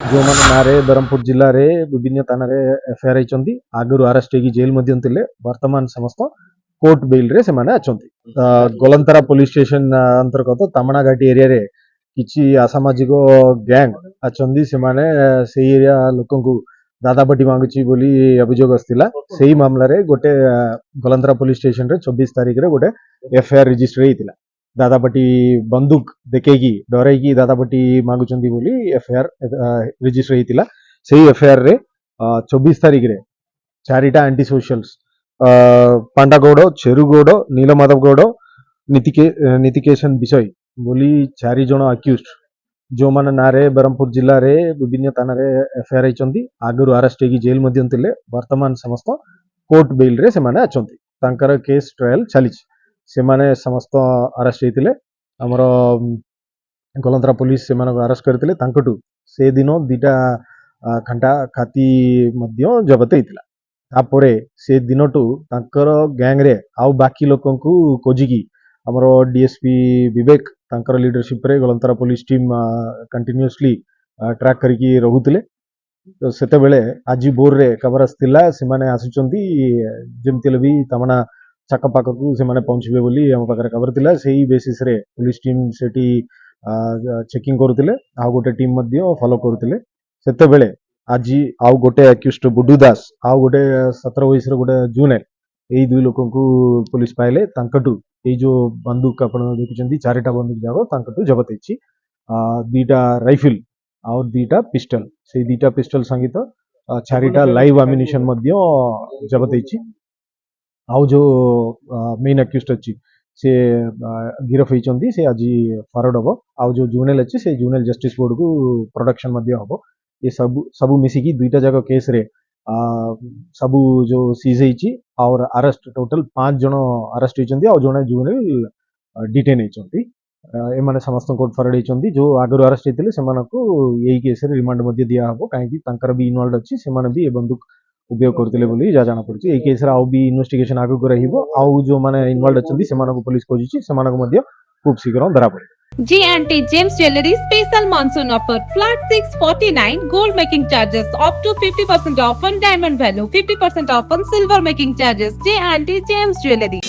जो मैंने नारे ब्रह्मपुर जिले रे विभिन्न थाना रे एफआईआर होइचंदी आगु अरेस्ट होगी जेल मध्य थिले वर्तमान समस्त कोर्ट बेल रे से माने अछंती गोलंतरा पुलिस स्टेशन अंतर्गत तामणाघाटी एरिया रे किछि असामाजिक गैंग अछंदी से माने से एरिया लोकन को दादापट्टी मांगुची बोली अभियोग आस्तिला सेही मामला रे गोटे गोलंतरा पुलिस स्टेशन रे 24 तारिख रे गोटे एफआईआर रजिस्टर हेतिला दादापट्टी बंदूक देखेगी डरैकी दादापट्टी मागुचंदी बोली एफआईआर रजिस्टर हेतिला सेही एफआईआर रे 24 तारिख रे चारिटा एंटी सोशल्स पांडागौड़ चेरुगौड़ नीलमाधव गौड़ नीतिकेशन विषय बोली 4 जन अक्यूज्ड जो माने नारे ब्रह्मपुर जिले रे विभिन्न थाना रे एफआईआर होइचंदी आगु अरेस्ट होगी जेल मध्य थिले वर्तमान समस्त कोर्ट बेल रे से माने अछंती तांकर केस ट्रायल चलीछि से माने समस्त अरेस्ट होइतिले हमर गोलंतरा पुलिस से माने अरेस्ट करथिले तांकटू से दिन दुटा घंटा खाती मध्य जबत होइतिला तापरे से दिनटू तांकर गैंग रे आउ बाकी लोकन को खोजिकी हमर डीएसपी विवेक तांकर लीडरशिप रे गोलंतरा पुलिस टीम कंटिन्यूअसली ट्रैक करके रहुतिले तो सेते बेले आज बोर रे खबर आस्तिला से माने आसुचंती जेमतिले भी तमना छक पाक को से माने पहुंचबे बोली हम पाकर खबर थिला सेही बेसिस रे पुलिस टीम सेठी चेकिंग करथिले आ गोटे टीम मध्य फॉलो करथिले सेते बेले आज आउ गोटे अक्यूज्ड बुडू दास आउ गोटे 17 वर्ष रो गोटे जूनियर एई दुई लोकन को पुलिस पाइले तांकटू एई जो बंदूक आपण देखिचंती चारिटा बंदूक जागो तांकटू जबत हेची दुईटा राइफल और दुईटा पिस्टल से दुईटा पिस्टल संगीत चारिटा लाइव एम्युनिशन मध्य जबत हेची आउ जो मेन अक्यूज्ड अछि से गिरफ होइचंदी से आज फरवर्ड हबो आउ जो जूनियर अछि से जूनियर जस्टिस बोर्ड को प्रोडक्शन मध्य हबो ये सब मिसी की दुईटा जगह केस रे सबू जो सीज होइची और अरेस्ट टोटल 5 जन अरेस्ट होइचंदी और जने जूनियर डिटेन होइचंदी ए माने समस्त कोर्ट फरवर्ड होइचंदी जो आगु अरेस्ट हेतिले सेमानकू एई केस रे रिमांड मध्य दिया हबो काहे कि तांकर भी इन्वॉल्व अछि सेमाने भी ए बंदूक उपयोग करथिले बोली जाना पड़छि एई केस रे आउ भी इन्वेस्टिगेशन आगु रहिबो आउ जो माने इन्वॉल्व अछंदी सेमानकू पुलिस खोजिछि सेमानकू मध्य खूब शीघ्र धरा पड़े J&T James Jewelry special monsoon offer flat 649 gold making charges up to 50% off on diamond value 50% off on silver making charges J&T James Jewelry